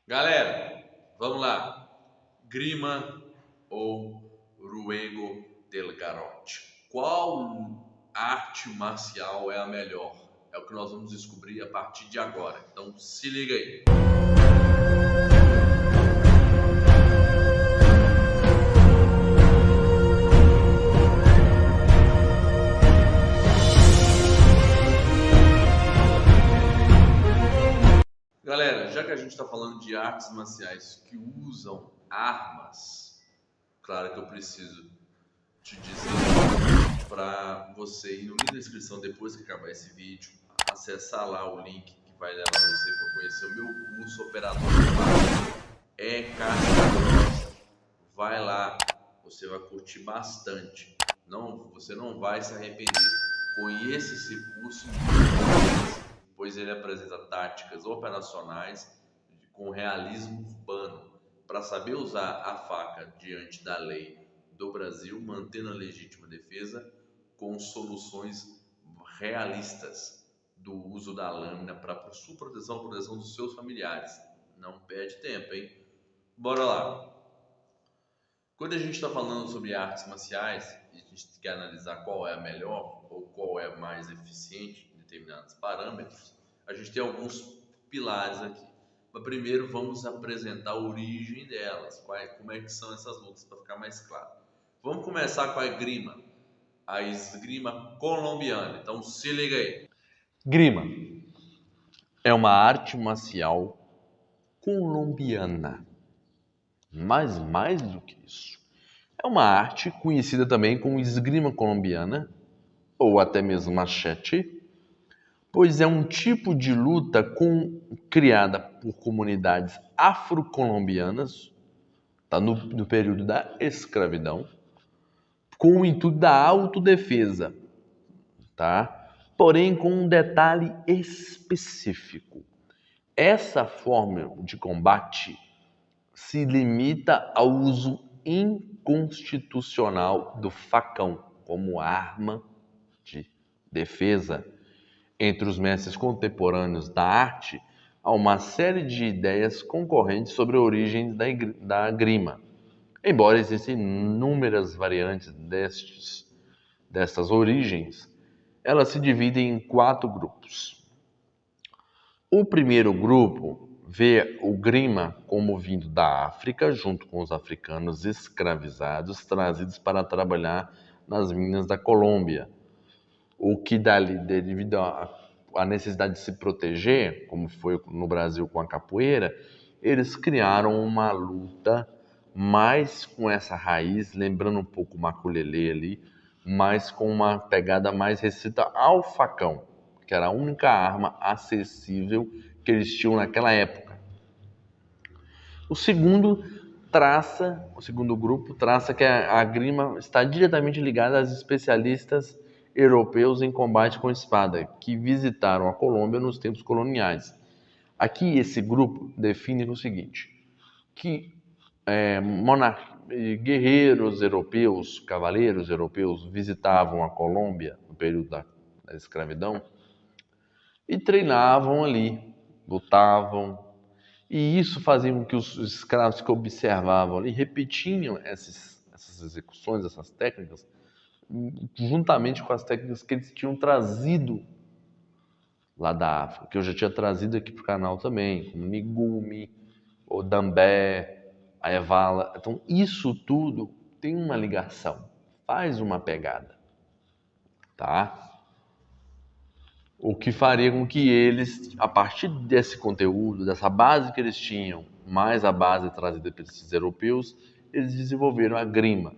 Galera, vamos lá. Grima ou Ruego del Garrote? Qual arte marcial é a melhor? É o que nós vamos descobrir a partir de agora. Então se liga aí. Galera, já que a gente está falando de artes marciais que usam armas, claro que eu preciso te dizer para você ir no link da descrição depois que acabar esse vídeo, acessar lá o link que vai levar você para conhecer o meu curso Operador de Paz. É casca grossa. Vai lá, você vai curtir bastante. Você não vai se arrepender. Conheça esse curso, pois ele apresenta táticas operacionais com realismo urbano para saber usar a faca diante da lei do Brasil, mantendo a legítima defesa com soluções realistas do uso da lâmina para sua proteção, proteção dos seus familiares. Não perde tempo, hein? Bora lá! Quando a gente está falando sobre artes marciais e a gente quer analisar qual é a melhor ou qual é a mais eficiente em determinados parâmetros, a gente tem alguns pilares aqui. Mas primeiro vamos apresentar a origem delas, como é que são essas lutas, para ficar mais claro. Vamos começar com a esgrima colombiana. Então se liga aí. Grima é uma arte marcial colombiana, mas mais do que isso, é uma arte conhecida também como esgrima colombiana ou até mesmo machete, pois é um tipo de luta criada por comunidades afro-colombianas, tá, no período da escravidão, com o intuito da autodefesa, tá? Porém com um detalhe específico. Essa forma de combate se limita ao uso inconstitucional do facão como arma de defesa. Entre os mestres contemporâneos da arte, há uma série de ideias concorrentes sobre a origem da grima. Embora existam inúmeras variantes dessas origens, elas se dividem em 4 grupos. O primeiro grupo vê o grima como vindo da África, junto com os africanos escravizados trazidos para trabalhar nas minas da Colômbia. O que dali, devido à necessidade de se proteger, como foi no Brasil com a capoeira, eles criaram uma luta mais com essa raiz, lembrando um pouco o maculelê ali, mas com uma pegada mais restrita ao facão, que era a única arma acessível que eles tinham naquela época. O segundo grupo traça que a grima está diretamente ligada aos especialistas europeus em combate com espada, que visitaram a Colômbia nos tempos coloniais. Aqui esse grupo define o seguinte, que guerreiros europeus, cavaleiros europeus visitavam a Colômbia no período da escravidão e treinavam ali, lutavam, e isso fazia com que os escravos que observavam ali repetiam essas execuções, essas técnicas, juntamente com as técnicas que eles tinham trazido lá da África, que eu já tinha trazido aqui para o canal também, como Nigumi, o Dambé, a Evala. Então isso tudo tem uma ligação, faz uma pegada, tá? O que faria com que eles, a partir desse conteúdo, dessa base que eles tinham, mais a base trazida pelos europeus, eles desenvolveram a grima.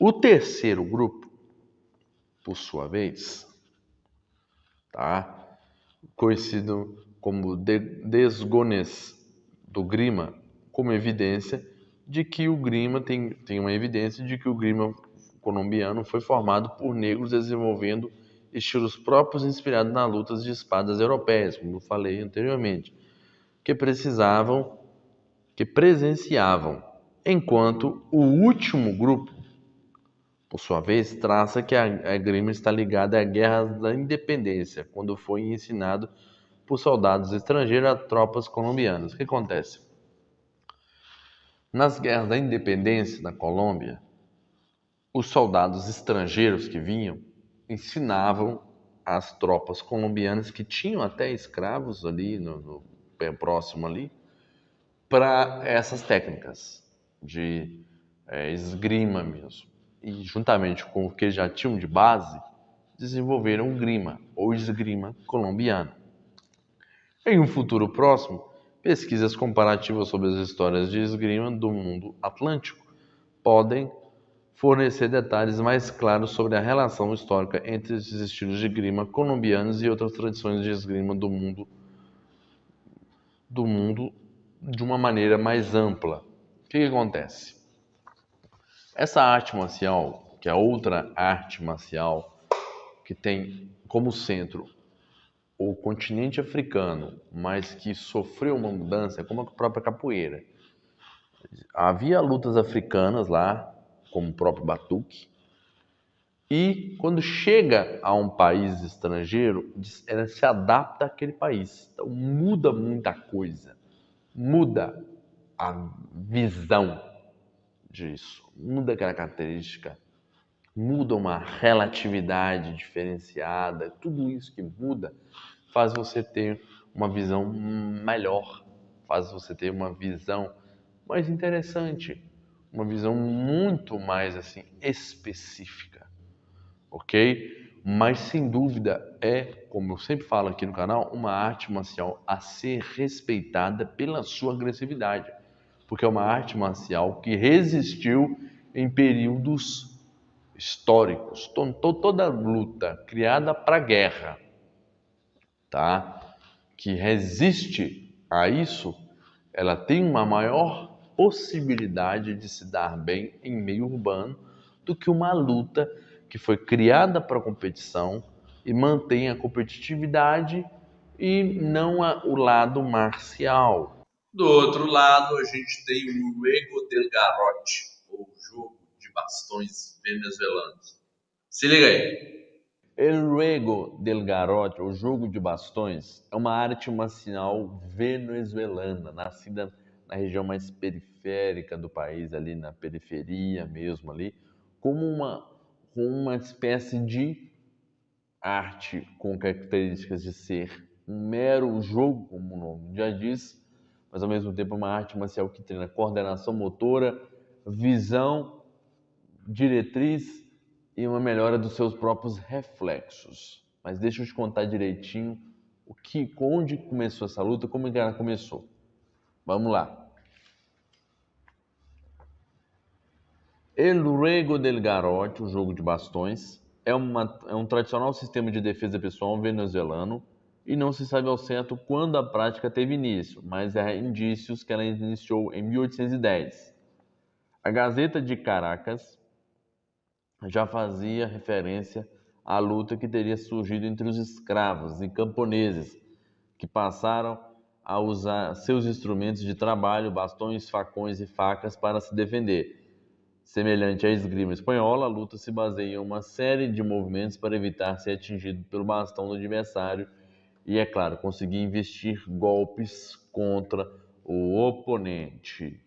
O terceiro grupo, por sua vez, tá? Conhecido como desgones do grima, como evidência de que o grima tem uma evidência de que o grima colombiano foi formado por negros desenvolvendo estilos próprios inspirados nas lutas de espadas europeias, como eu falei anteriormente, que presenciavam, enquanto o último grupo, por sua vez, traça que a grima está ligada à Guerra da Independência, quando foi ensinado por soldados estrangeiros a tropas colombianas. O que acontece? Nas guerras da independência da Colômbia, os soldados estrangeiros que vinham ensinavam as tropas colombianas, que tinham até escravos ali no bem próximo ali, para essas técnicas de esgrima mesmo. E juntamente com o que já tinham de base, desenvolveram o grima ou esgrima colombiana. Em um futuro próximo, pesquisas comparativas sobre as histórias de esgrima do mundo atlântico podem fornecer detalhes mais claros sobre a relação histórica entre esses estilos de esgrima colombianos e outras tradições de esgrima do mundo de uma maneira mais ampla. O que acontece? Essa arte marcial, que é outra arte marcial que tem como centro o continente africano, mas que sofreu uma mudança, como a própria capoeira. Havia lutas africanas lá, como o próprio batuque, e quando chega a um país estrangeiro, ela se adapta àquele país. Então muda muita coisa, muda a visão disso, muda a característica, muda uma relatividade diferenciada. Tudo isso que muda faz você ter uma visão melhor, faz você ter uma visão mais interessante, uma visão muito mais assim específica, ok? Mas sem dúvida é, como eu sempre falo aqui no canal, uma arte marcial a ser respeitada pela sua agressividade, porque é uma arte marcial que resistiu em períodos históricos. Toda luta criada para a guerra, tá? Que resiste a isso, ela tem uma maior possibilidade de se dar bem em meio urbano do que uma luta que foi criada para competição e mantém a competitividade e não o lado marcial. Do outro lado, a gente tem o Juego del Garrote, ou jogo de bastões venezuelanos. Se liga aí. El Juego del Garrote, o jogo de bastões, é uma arte marcial venezuelana, nascida na região mais periférica do país, ali na periferia mesmo, ali, com uma espécie de arte com características de ser um mero jogo, como o nome já diz, mas ao mesmo tempo é uma arte marcial que treina coordenação motora, visão, diretriz e uma melhora dos seus próprios reflexos. Mas deixa eu te contar direitinho onde começou essa luta, como é que ela começou. Vamos lá. El Juego del Garrote, o jogo de bastões, é um tradicional sistema de defesa pessoal venezuelano e não se sabe ao certo quando a prática teve início, mas há indícios que ela iniciou em 1810. A Gazeta de Caracas já fazia referência à luta que teria surgido entre os escravos e camponeses, que passaram a usar seus instrumentos de trabalho, bastões, facões e facas para se defender. Semelhante à esgrima espanhola, a luta se baseia em uma série de movimentos para evitar ser atingido pelo bastão do adversário e, é claro, conseguir investir golpes contra o oponente.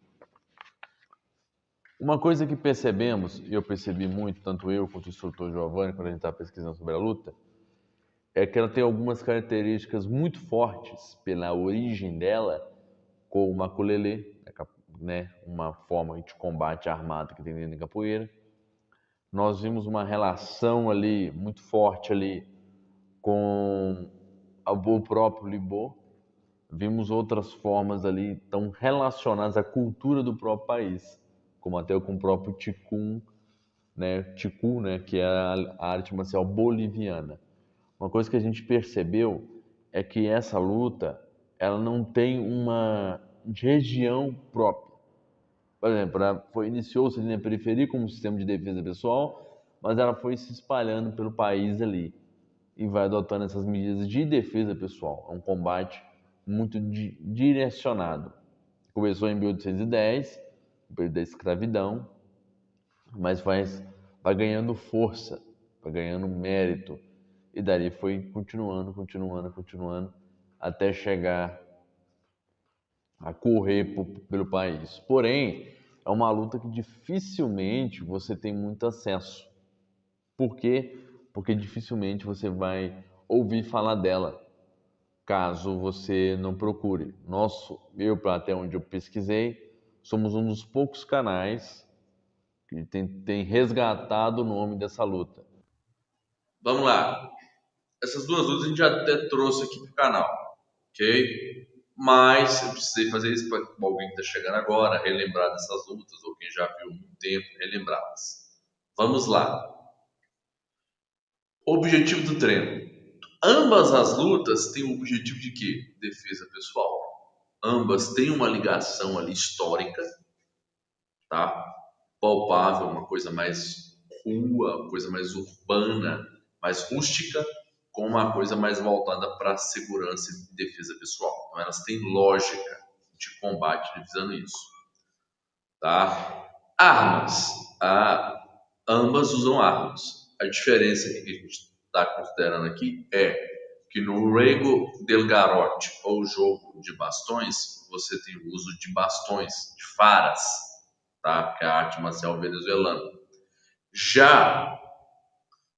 Uma coisa que percebemos, e eu percebi muito, tanto eu quanto o instrutor Giovanni, quando a gente estava pesquisando sobre a luta, é que ela tem algumas características muito fortes pela origem dela, com o maculelê, né, uma forma de combate armado que tem dentro da capoeira. Nós vimos uma relação ali muito forte ali com o próprio Libô. Vimos outras formas ali tão relacionadas à cultura do próprio país, como até com o próprio Ticum, né, que é a arte marcial boliviana. Uma coisa que a gente percebeu é que essa luta, ela não tem uma região própria. Por exemplo, iniciou-se ali na periferia como um sistema de defesa pessoal, mas ela foi se espalhando pelo país ali e vai adotando essas medidas de defesa pessoal. É um combate muito direcionado. Começou em 1810, no período da escravidão, mas vai ganhando força, vai ganhando mérito. E dali foi continuando, até chegar a correr pelo país. Porém, é uma luta que dificilmente você tem muito acesso. Por quê? Porque dificilmente você vai ouvir falar dela, caso você não procure. Até onde eu pesquisei, somos um dos poucos canais que tem resgatado o nome dessa luta. Vamos lá. Essas duas lutas a gente já até trouxe aqui pro canal, ok? Mas eu precisei fazer isso para alguém que está chegando agora relembrar dessas lutas, ou quem já viu há muito tempo, relembrá-las. Vamos lá. Objetivo do treino. Ambas as lutas têm o objetivo de quê? Defesa pessoal. Ambas têm uma ligação ali histórica, tá? Palpável, uma coisa mais rua, uma coisa mais urbana, mais rústica, com uma coisa mais voltada para segurança e defesa pessoal. Então elas têm lógica de combate visando isso, tá? Armas. Ambas usam armas. A diferença que a gente está considerando aqui é que no Rego del Garrote, ou jogo de bastões, você tem o uso de bastões, de faras, tá? Que é a arte marcial venezuelana. Já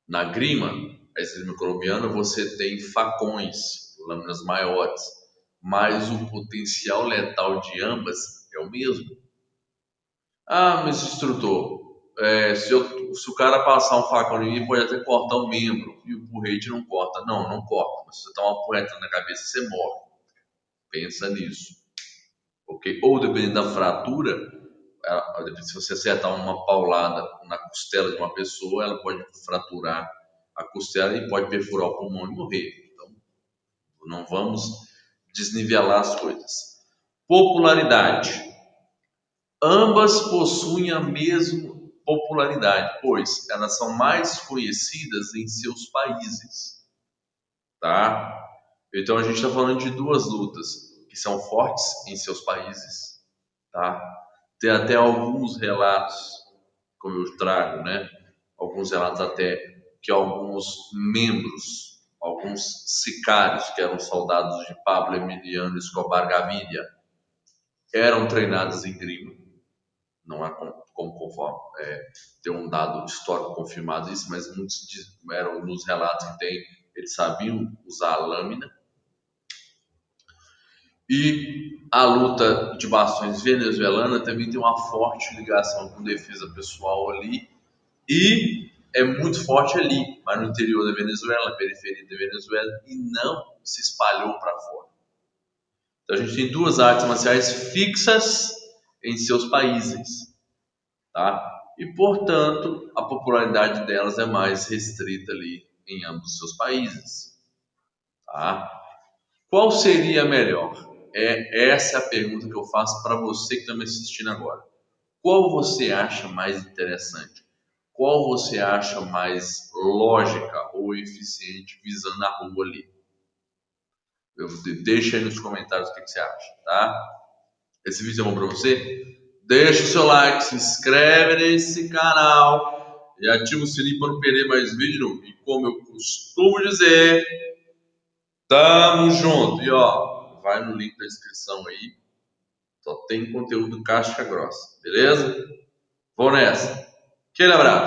na grima, a esgrima colombiana, você tem facões, lâminas maiores, mas o potencial letal de ambas é o mesmo. Ah, mas instrutor, se o cara passar um facão em mim, pode até cortar o membro, e o porrete não corta. Não, não corta, mas se você tomar uma porreta na cabeça, você morre. Pensa nisso. Ok? Ou dependendo da fratura, se você acertar uma paulada na costela de uma pessoa, ela pode fraturar a costela e pode perfurar o pulmão e morrer. Então, não vamos desnivelar as coisas. Popularidade. Ambas possuem a mesma popularidade, pois elas são mais conhecidas em seus países, tá? Então a gente está falando de duas lutas que são fortes em seus países, tá? Tem até alguns relatos, como eu trago, né? Alguns relatos até que alguns membros, alguns sicários que eram soldados de Pablo Emiliano Escobar Gaviria, eram treinados em grima. Não é como conforme tem um dado histórico confirmado isso, mas muitos eram nos relatos que tem, eles sabiam usar a lâmina. E a luta de bastões venezuelana também tem uma forte ligação com defesa pessoal ali, e é muito forte ali, mas no interior da Venezuela, na periferia da Venezuela, e não se espalhou para fora. Então a gente tem duas artes marciais fixas em seus países, tá? E portanto a popularidade delas é mais restrita ali em ambos os seus países, tá? Qual seria a melhor? Essa é a pergunta que eu faço para você que está me assistindo agora. Qual você acha mais interessante? Qual você acha mais lógica ou eficiente visando a rua ali? Deixa aí nos comentários o que você acha, tá? Esse vídeo é bom para você? Deixa o seu like, se inscreve nesse canal e ativa o sininho para não perder mais vídeo. E como eu costumo dizer, tamo junto. E ó, vai no link da descrição aí. Só tem conteúdo casca grossa, beleza? Vou nessa. Aquele abraço.